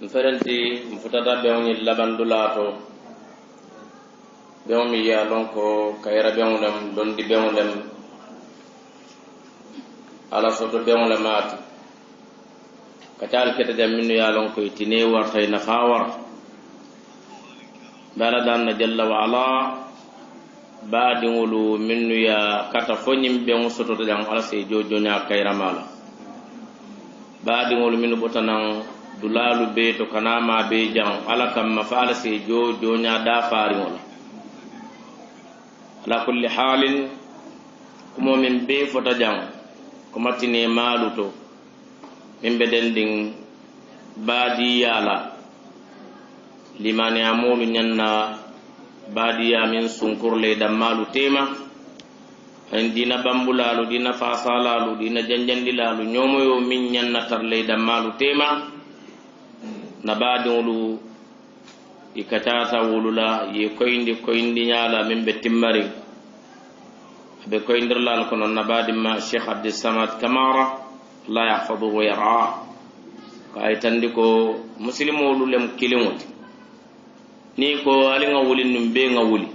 Mferenti mfutata beoni labandulato beomi ya lonko kayra beonlem dondi beonlem ala soto beonlem ati kacal kete jam minnu ya lonko itine warta ina fawar bala dan jalla wa ala baadi ngulu minnu ya kata fonyim beon soto jam ala se jojo nya kayra mala baadi ngulu minnu botanan dulalu be to kanama be jang ala kam mafala se jojo nya da fari wala ala kulli halin kumo min be fota jang ko matine malu to min be dending baadi yala limani amulu nyanna baadi ya min sunkurle da malu tema en dina bambulalu dina fasalalu dina janjandilalu nyomoyo min nyanna tarle da malu tema na baadiŋolu i ka taata wolu la ye koyindi ñaala min be timmari be koyindirlaal kono na baadimma cheikh abdussamad kamara allah yahfaduhu wa yarah ko ay tandi ko musilimolu lem kiliŋo ti ni ko ali ŋa wuli num be ŋa wuli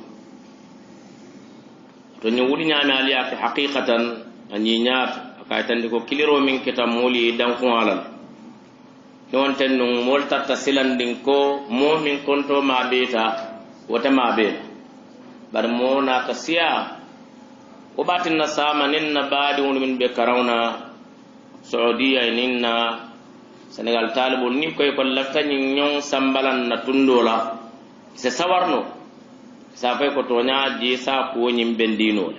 to ñi wuli ñaami ali yake haqiqatan a ñiñaata ko ay tandi ko kiliro min kita moolu ye dankuŋo la non tennu mol tatta silandin ko mo min konto ma beta wata ma beta bar mo na kasiya o batin na sama nin na baadi won min be karawna saudiya ninna senegal talibul ni koy ko laftani nyon sambalan na tundola se sawarno sa fay ko tonya ji sa ko nyim bendino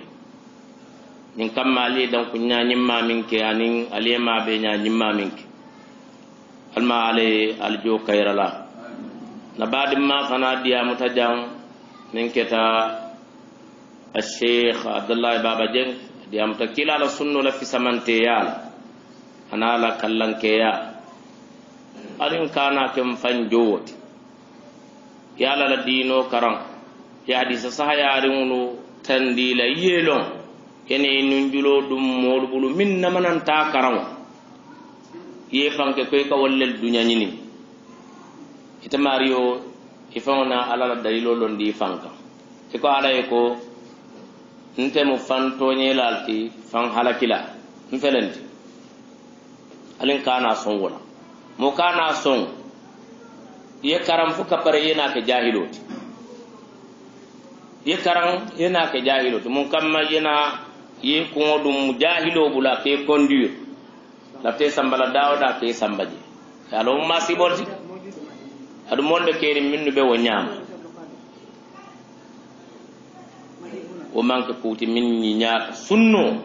nin kamali dan kunya nyimma minke anin alema be nya nyimma minke alma ale aljo kayrala na badim ma fana diya mutajam min keta al-sheikh abdullah baba jeng diya mutakila la sunno la fi samante yal ana la kallanke ya alin kana kem fanjoti yala la dino karam ya hadisa sahayarinunu tandila yelon ene nunjulo dum modbulu min namanan ta karam ye fanke koy ka wallel dunya nyini ita mario ifona ala la dalilo londi fanka e ko ala e ko nte mo fanto nyelalti fan halakila mfelenti alin kana son wala mo kana son ye karam fu kapare yena ke jahiloti ye karam yena ke jahiloti mon kamma yena ye ko dum jahilo bula ke conduire lafte sambala dawda ke sambaji alo ma sibolti adu monde keri minnu be wonyama o manke kuti min ni nyaaka sunno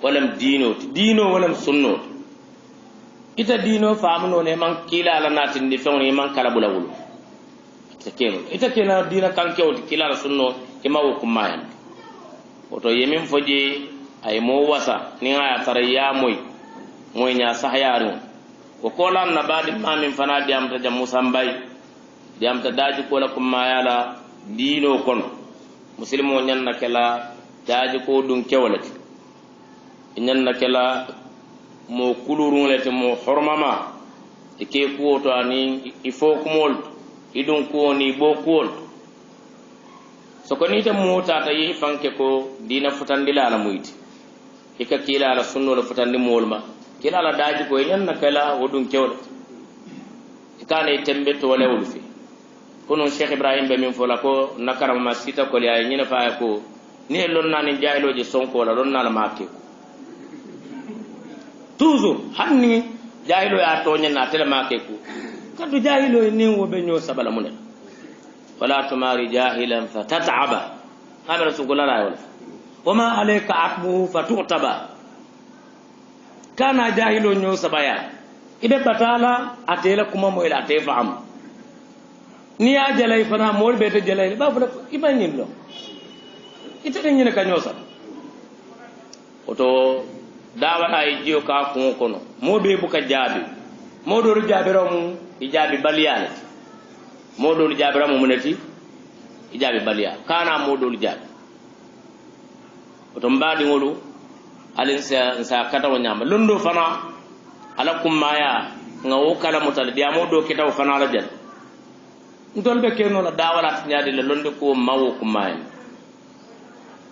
walam dino walam sunno ita dino faamuno ne man kila ala natindi fewni man kala bulawulu ita kena dina kankewti kila ala sunno ke mawo kumayan oto yemin foje ay mo wasa ni aya taraya moy moy nya sahyaru ko kolan na badi mamin fana diam ta jam musambay diam ta daji ko la kuma yala dino kon muslimo nyanna kala daji ko dum kewlati nyanna kala mo kulurun lete mo hormama e ke ko to ani ifo kumol idun ko ni bo kol so ko ni ta mota ta yi fanke ko dina futandila la muyti e ka kila la sunno la futandi molma kila la daji ko nyanna kala wodun kewle ikane tembe to wala wulfi kono cheikh ibrahim be min fola ko nakaram ma sita ko li ay nyina fa ko ni lon nani jayloje sonko la lon nala makke ko toujours hanni jaylo ya to nyana tele makke ko kadu jaylo ni wo be nyo sabala mun wala tumari jahilan fatataba amara sugula la wala wama alayka atbu fatutaba kana jahilo nyo sabaya ibe batala atela kuma mo ila te fam ni ya jalay fana mol bete jalay ba fu ibanyin lo ite nyina ka nyosa oto dawa ay jiyo ka ko kono mo be bu ka jabi mo do jabiro mu ijabi baliyale mo do jabiro mu munati ijabi baliya kana mo do jabi oto mbadi ngolu alin sa kata wanyama londo fana ala kummaya nga wo kala mutal diamo do kitaw fanala jal ndol be keno la dawalat nyaade la londe ko mawo ko may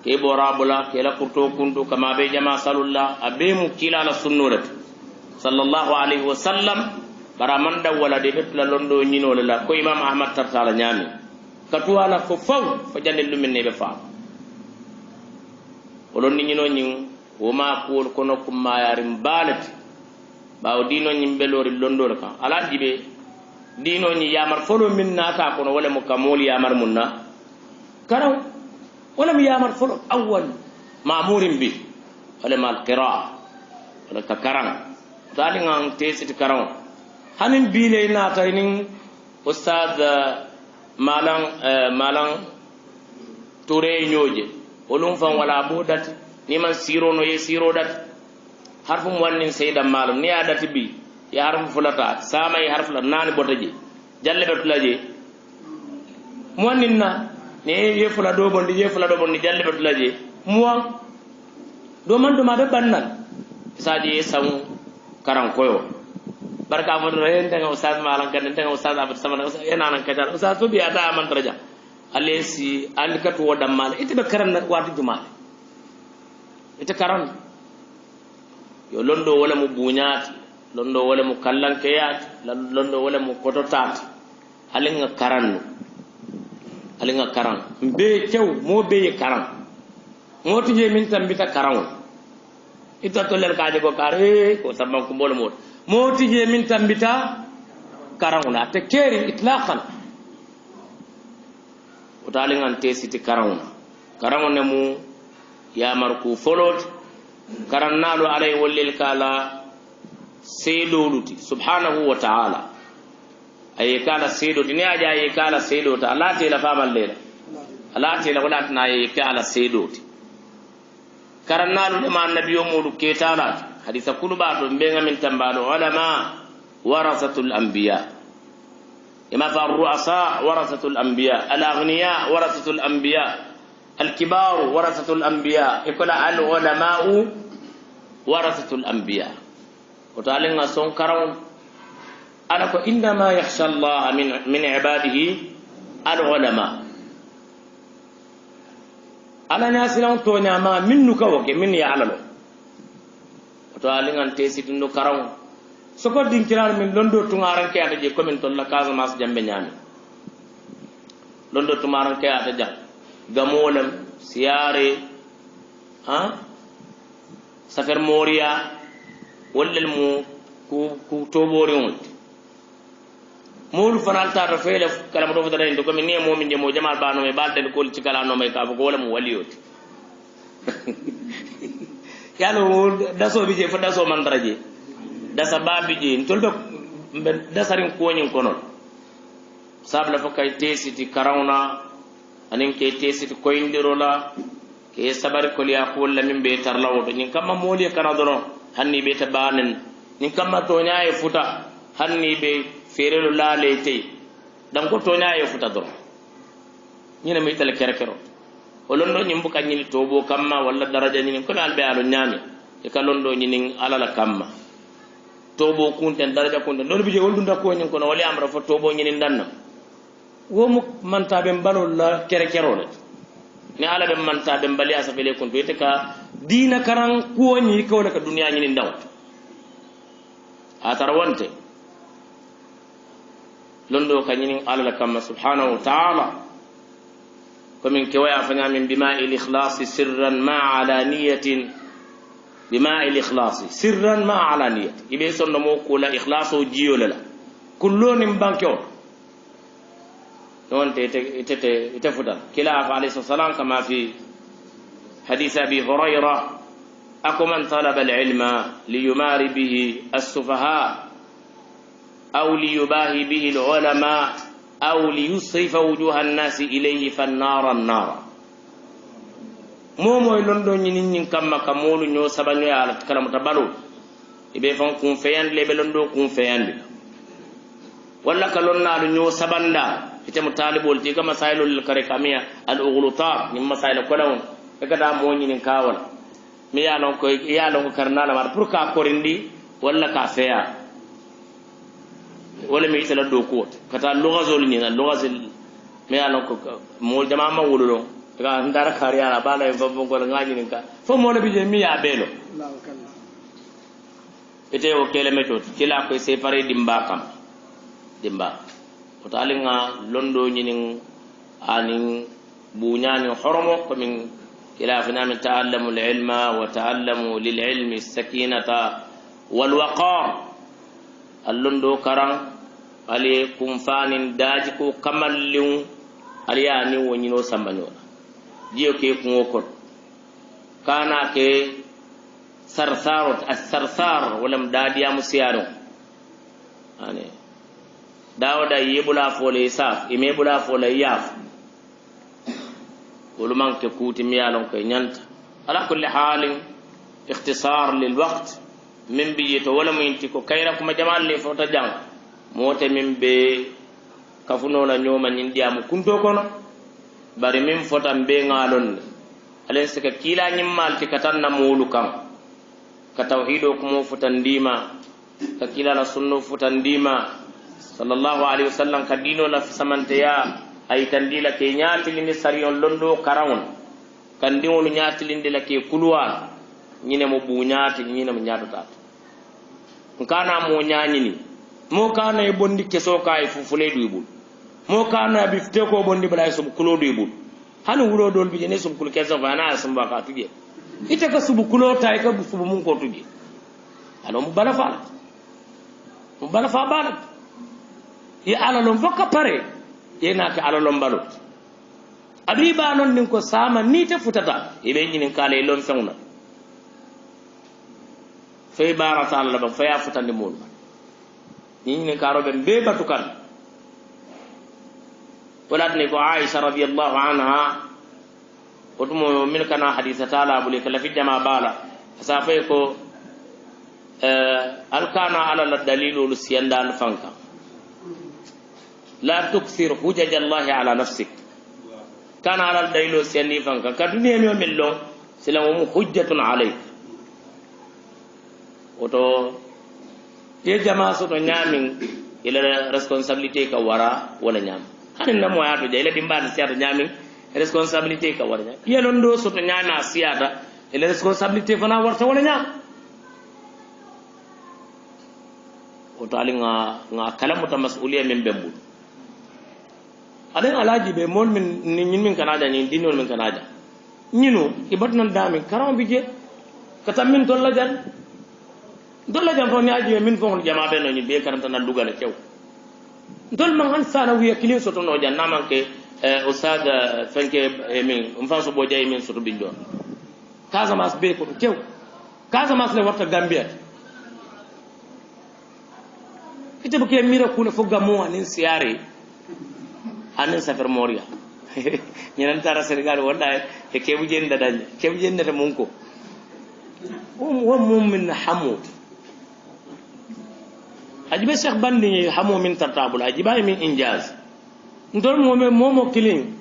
ke borabula ke la kurto kundu kama be jama sallallahu abe mu kila la sunnurat sallallahu alaihi wasallam bara manda wala de betla londo nyino la ko imam ahmad tartala nyami katuwala fo faw fo jande lumin ne be fa olon nyino nyin wo ma ko kono ko mayarim balati bawo dino nyin belori londo ka ala dibe dino nyi yamar folo min nata kono wala mo kamoli yamar munna karaw wala mi yamar folo awwal ma'murin bi wala mal qira'a wala kakaran dali ngang tesit karaw hanin bile nata nin ustad malang toure nyoje olum fan wala bodat ni man siro no ye siro dat harfu wannin sayda malum ni adati bi ya harfu fulata sama ya harfu nani botaji jalle betulaje muwanninna ne ye fula do bondi jalle betulaje muwan do man do ma be bannal saji sam karan koyo barka mo reen tanga ustad malan kan tanga ustad abad sama ena nan kajar ustad to bi ata man daraja alesi alikatu wodam mal ite be karan watu jumal ite karan yo londo wala mu buñaat londo wala mu kallankeyat londo wala mu kototat alinga karan be cew mo be karan mo tije min tambita karan ita to len kaaje ko kare ko sabban ko mbolo mo tije min tambita karan na te keri itlaqan o talingan tesiti karan ne mu ya marku folot karannalu alay wallil kala seedoluti subhanahu wa ta'ala ay kala seedoti ne aja ay kala seedota alati la famal lela alati la wala na ay kala seedoti karannalu de man nabiyo modu ketala hadisa kuluba do mbenga min tambalo ulama warasatul anbiya ima fa ru'asa warasatul anbiya al aghniya warasatul anbiya الكبار ورثة الأنبياء يقول العلماء ورثة الأنبياء وتعالى سون كرون أنا إنما يخشى الله من عباده العلماء أنا ناس لون تونيا ما منك وك من يعلم وتعالى أن تيسيت إنه كرون سكور دين كلام من لندو تمارن كي أتجي كمن تولا كاز ماس جنب نيامي لندو تمارن كي أتجي gamolam siyare safar moriya wallal mu ku tobori on mul fanal ta to fele kala mo do fata ndo ko min ne mo min je mo jamal bano me balde ko ci kala no me ka ko wala mo waliyoti yalo daso bi je fa daso man daraje dasa babi je ntoldo dasarin ko nyin kono sabla fa kay tesiti karawna anin ke tesiti koyndirola ke sabari koliya ko walla min be tarlawo to nyin kamma moli kana dono hanni be tabanen nyin kamma to nyaaye futa hanni be ferelo laale tay dan ko to nyaaye futa dono nyina mi tele kerekero olondo nyim buka nyini tobo kamma walla daraja nyini ko albe alo nyami e kalondo nyini alala kamma tobo kunten daraja kunten don bije woldunda ko nyin kono wali amra fo tobo nyini danna womu mantaɓe mbalolla kere kerole ni ala ɓe mantaɓe mbali asafele kon to yete ka dina karan kuwoñi kawle ka duniya ñini ndawta a tara wonte londo ka ñinin alala kamma subhanahu wa taala komin kewaya fañamin bima il ikhlasi sirran ma alaniyatin bima il ikhlasi sirran ma alaniyati iɓe sonno mo kula ikhlaso jiyolela kullonin banke o نون تفضل كلاف عليه الصلاة والسلام كما في حديث أبي هريرة أكو من طلب العلم ليماري به السفهاء أو ليباهي به العلماء أو ليصرف وجوه الناس إليه فالنار النار مومو لندو نين كما كمولو نيو سبانيو على كلام تبالو ibe fan kun feyan lebe londo kun feyan walla kalonna nyo sabanda ite mutalibol ti kama sailul kare kamia al ughluta nim masail kolawon e kada mo nyinin kawal mi yalon ko karnala mar pour ka korindi walla ka feya wala mi itala do ko kata lughazol ni na lughazil me alon ko mo jama ma wululo ga ndara kariya la bala en babon ko ngaji nin ka fo mo nabi je mi ya belo ite o kele metot kila ko séparé dimba kam dimba o talinga londo nyinin anin buñani horomo ko min kila fina min ta'allamu al-ilma wa ta'allamu lil-ilmi as-sakinata wal-waqar allondo karan ali kumfanin daji ko kamallin aliya ni wonyino sambanyola jiyo ke kungo kon kana ke sarsarot as-sarsar walam dadiya musiyaro ane dawda yebula fole saf imebula fole yaf ولمن كوت ميالون كينت على كل حال اختصار للوقت من بيت ولا منتكو كيركم جمال لي فوتا جان موت من بي كفنونا نيوما نديام كنتو كونو bari min fota mbe ngalon alen sika kila nyimmal ti katanna mulu kam ka tawhido ko mo futandima ka kila la sunno futandima sallallahu alaihi wasallam ka dino la samanteya ay tandila ke nyaatilini sariyon londo karawon kan diwonu nyaatilinde la ke kulwa nyine mo buñaati nyine mo nyaatata nkana mo nyaanyini mo kana e bondi keso kay fufule duibul mo kana bifte ko bondi balay sum kulo duibul hanu wulo dol bi ne sum kul keso bana sum baka tuje ite ka subu kulo tay ka subu mun ko tuje alo mu bala fa bala ya ala lon fakka pare yena ke ala lon balot adu ba non nin ko sama ni te futata e be nyinin kala lon fewna fe barata Allah ba fa ya futande mon nyinin karo be batukan ولكن عائشة رضي الله عنها وتم من كان حديث تعالى أبو لك في الجماعة بالا فسافيكو الكان على الدليل لسيندان فانكا لا تكثر حجج الله على نفسك كان على الدليل لسيندان فانكا كدنيا يوم اللون سلام حجة عليك وتو يا جماعة سوتو نيامين إلى responsabilité ka wara wala ñam hanin na moya to jeyla dimbaade siata ñamin responsabilité ka wara ñam yelon do soto ñama siata ele responsabilité fana warta wala ñam o to ali nga kalamuta mas'uliyya min bembul alen alaji be mol min ñin min kanaja ñin dinol min kanaja ñinu ibatnan dami karam bi je katam min tolla jan to ñaaji min fon jama be no ñi be karanta na dugala cew dol man han sana wiya kilin soto no jan naman ke ustad fenke min mfanso bo jay min soto bindo Casamance be ko tew Casamance le warta Gambia ite bu ke mira kula fo gamo anin siare anin safar moria ñenan tara Senegal wonda e kebu jenda dañ kebu jenda mun ko mum min hamud ajibe Cheikh Bandi hamo min tartabul ajiba min injaz ndol momo kilin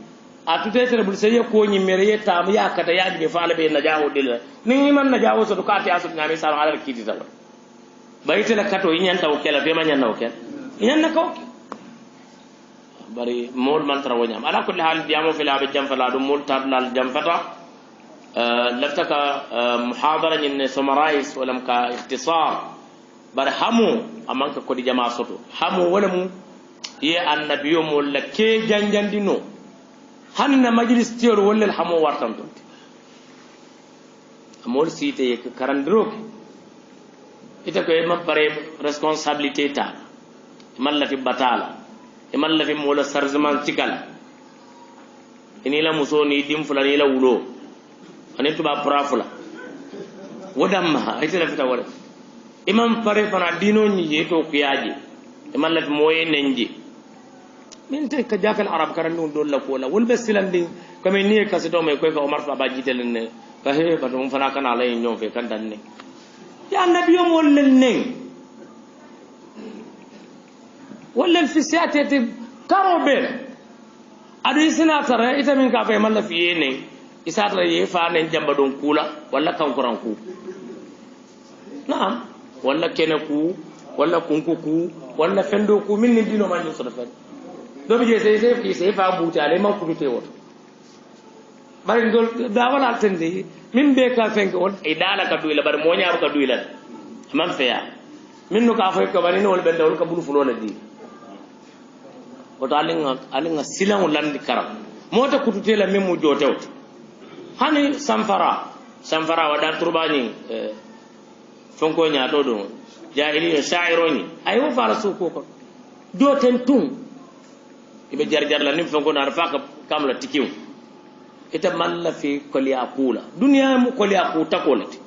a tutetere bul sey ko nyi mere yeta ya kata ya be faala be najawo dil ni man najawo so ka ta asu ngami salam ala kiti taw bayte la kato yin taw kala be man nyaw ken yin na ko bari mol man tara wonyam ala kulli hal diamo fi la be jam fala do mol tab lal jam fata لفتك محاضرة إن سمرايس ولم كاختصار بر همو أمانك كودي جماعة صوتو همو ولمو هي النبي ولا كي جان دينو هن مجلس تيور ولا الهمو وارتم تونت أمور سيتي كارندروك إذا كي ما بري responsabilité تا إمال لفي بطالة إمال لفي مولا سرزمان تكال إني لا مسوني ديم فلاني لا ولو ani tuba prafula wodamma ay tele fita wala imam pare fana dino ni yeto kuyaji imam la moye nenji min te ka jakal arab karan dum dol la ko la wol besilandi comme ni ka sedo may koy ko Omar Fa ba jitel ne ka he ba dum fana kana lay ñow fe kan dan ne ya nabi yom wol len ne wol fi siatete karobe adu sina tare itamin ka fe man la fi yene isatra ye fa nen jamba don kula wala kankuran ku naam wala kene ku walla kunkuku walla fendo ku min ni dino man so fa do bi je se fa buuti ale man ku te woto bari dol da wala tande min be ka fenke on e dala ka duila bari mo nyaaru ka duila man feya min no ka fay ko bari no wol bende wol ka bulu fulo la di woto alinga silan landi karam mota kutute la memu jotewte hani samfara wada turbani fonko nya do do jahiliya sha'ironi ayo fara suko ko joten tun ibe jarjar la nim fonko na rafaka kamla tikiw ita malla fi koliya kula dunya mu koliya ku takolati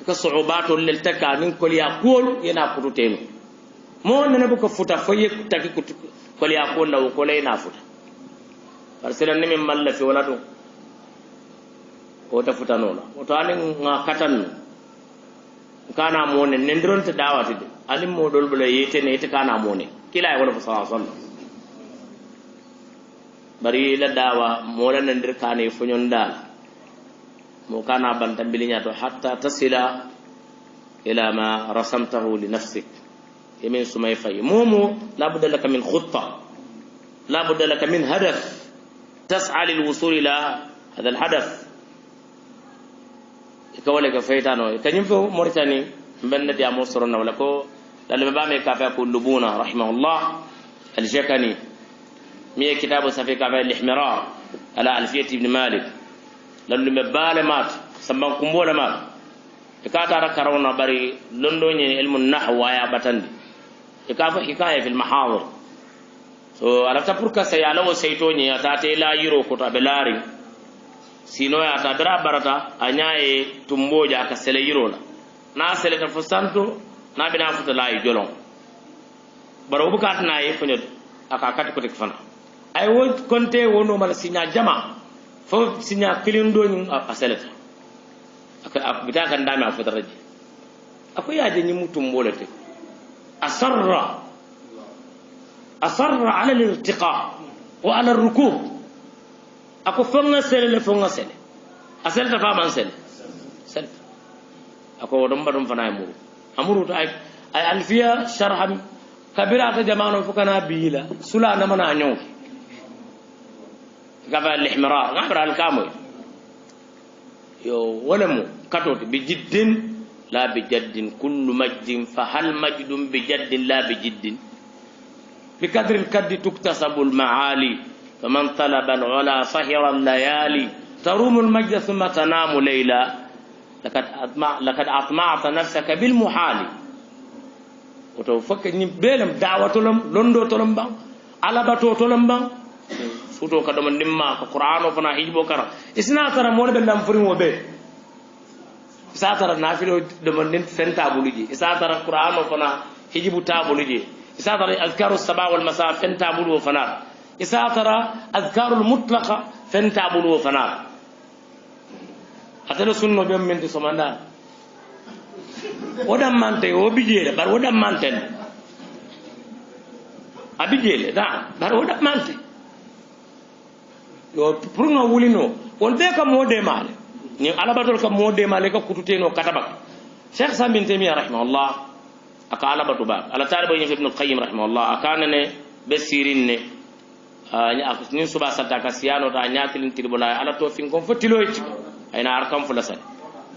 ka su'ubatu lil takanin koliya kul yana kututeno mo nana bu ko futa foye taki kutu koliya kul law kolay na futa parsela ni min malla fi wala do o ta futa nola o to anin nga katan kana mone nendron ta dawati de alim modol bula yete ne ite kana mone kila wala fa sallallahu bari la dawa mola nendir kane fonyon dal mo kana banta bilinya to hatta tasila ila ma rasamtahu li nafsik yemin sumay fay momo la budda laka min khutta la budda laka min hadaf tas'a lil wusul ila hada al hadath kawale ka faytano kanyum fo Mauritanie benn dia mo sorona wala ko dal ba me ka fa ko lubuna rahimahullah al jakani mi kitabu safi ka fa al ihmirar ala alfiyat ibn malik lalu me bale mat samban kumbola mat ka tara karawna bari londo ni ilmu nahwa ya batandi ka fa hikaya fil mahadir so ala ta pour ka sayala wo saytoni ata te la yiro ko ta belari sino ya ta dara barata anyaye tumboja ka sele yirola na sele ta fusanto na bina futa lay jolon baro bukat na yi fonyo aka kat ko tek fana ay wo konte wono mala sinya jama fo sinya kilindo ni aseleta aka bita kan dama futa raji ako yaje ni mutum bolete asarra ala al-irtiqa wa ala ar-rukub ako fonga sele asel ta fa man sel ako dum badum fana amuru to ay alfiya sharhan kabira ta jama'ano fukana bila sula na mana nyon gaba al-ihmirar gabra al-kamoy yo walamu katot bi jiddin la bi jaddin kullu majdin fa hal majdun bi jaddin la bi jiddin bi kadri al-kaddi tuktasabu al-ma'ali فمن طلب العلا سهر الليالي تروم المجد ثم تنام ليلا لقد أطمعت نفسك بالمحال وتوفك بيلم دعوة لهم لندو تلم بان على باتو تلم بان سوتو كدوم نما القرآن فنا حجبو كرا إسنا ترى مول بندام فريم وبي إسنا ترى نافلو دمن فنتا بولجي إسنا ترى القرآن فنا حجبو تابولجي إسنا ترى أذكار الصباح والمساء فنتا بولو فنا إسا ترى أذكار المطلقة فانتعبوا فنار حتى سنة بيوم من تسمعنا ودم مانتي وبيجيل بار ودم مانتن أبيجيل نعم بار ودم مانتي yo purno wulino won be ka mode male ni ala batol ka mode male ka kututeno katabak Sheikh Sambin Taymiyyah rahimahullah aka ala batu ba ala taribo ibn al-Qayyim rahimahullah akana ne besirin ne ni suba sata ka siyano ta nyatilin tirbola ala to fin kon fotiloyti ayna arkam fulasan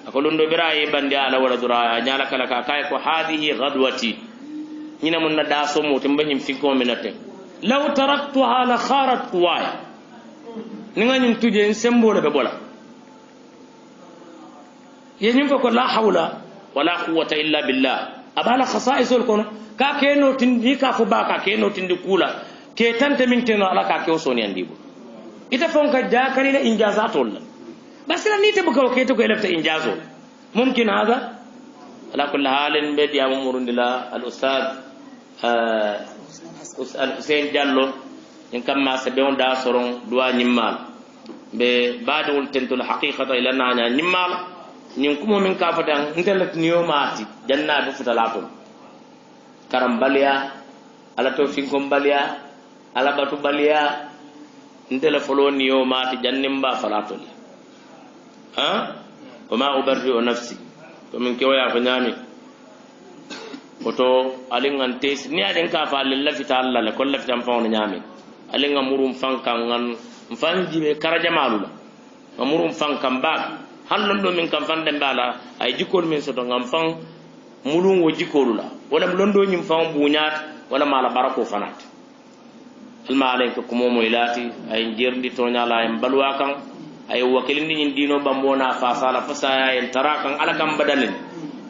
akolundo birayi bandi ala wala dura nyala kala ka kay ko hadihi ghadwati ñina mun na da so mo te mbagnim fin ko minate law taraktuha la kharat quwaya ni nga ñum tuje sembo le be bola yeñum ko la hawla wala quwwata illa billah abala khasa'isul kono ka keno tindi ka fu ba ka keno tindi kula ke tante min teno ala ka ke o soni andibo ita fonka jakari la injazatol bas la nite buka ke to ko lefta injazo mumkin hada ala kulli halin be diam murundila al ustad al Hussein Diallo en kamma se be on da soron duwa nyimmal be badul tentul haqiqata ila nanya nyimmal nin kumo min ka fatan intelat niyo mati janna du futalatul karam baliya ala to fin kom baliya ala batu baliya ndela folo niyo mati jannimba falatul wama ubarri'u nafsi to min kewaya ko nyami woto alingan tes ni aden ka fa lilla fita alla la kolla fitam fawna nyami alinga murum fankan ngan fanji be karaja malula murum fankan ba hallon do min kam fande bala ay jikol min soto ngam fan mulum wo jikolula wala londo nyim fan buñat wala mala barako fanat alma alayka kumo moylati ay jerdi to nyala en balwa kan ay wakilindi nyin dino bambona fa sala fasaya en tarakan ala kam badalin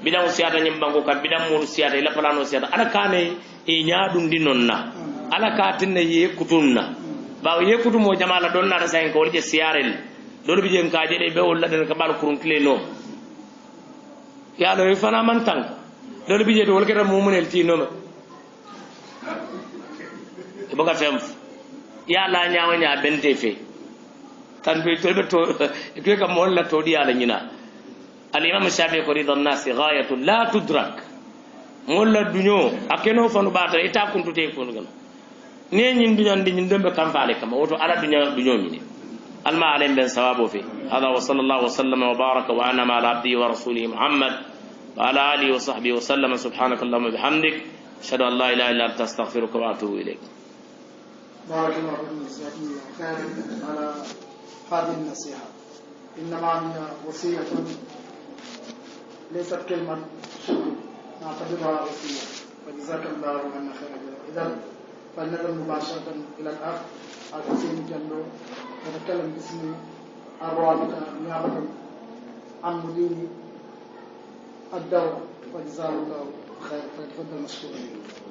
bidan siyata nyim bango kan bidan muru siyata ila plano siyata ala kane e nyaadum dinonna ala ka tinne ye kutunna ba ye kutumo jamala donna da sayin ko wolje siyarel dole bi jen kaaje de be wala den ka bal kurun kile no ya lo fana man tan dole bi je do wala kera mumunel ti no ma e boga fem ya la nyaawa nya bente fe tan be to be to e ka mon la to di ala nyina al imam shafi'i ko ridon nas ghayatu la tudrak molla dunyo akeno fanu bata ita kuntu te ko ngam ne nyin dunyan di nyin dembe kam faale kam woto ala dunya dunyo mi alma alayhim ben sawabu fi hada wa sallallahu wa sallama wa baraka wa anama ala abdihi wa rasulihi muhammad wa ala alihi wa sahbihi wa sallama subhanakallahumma bihamdik ashhadu an la ilaha illa anta astaghfiruka wa atubu ilayk بارك الله فيكم جزاكم الله خيرا على هذه النصيحة. إنما هي وصية ليست كلمة شكر نعتبرها وصية وجزاك الله عنا خيرا. إذا فلنذهب مباشرة إلى الأخ الحسين جندو يتكلم باسم الرابطة نيابة عن مدير الدورة وجزاه الله خيرا. فليتفضل مشكورا.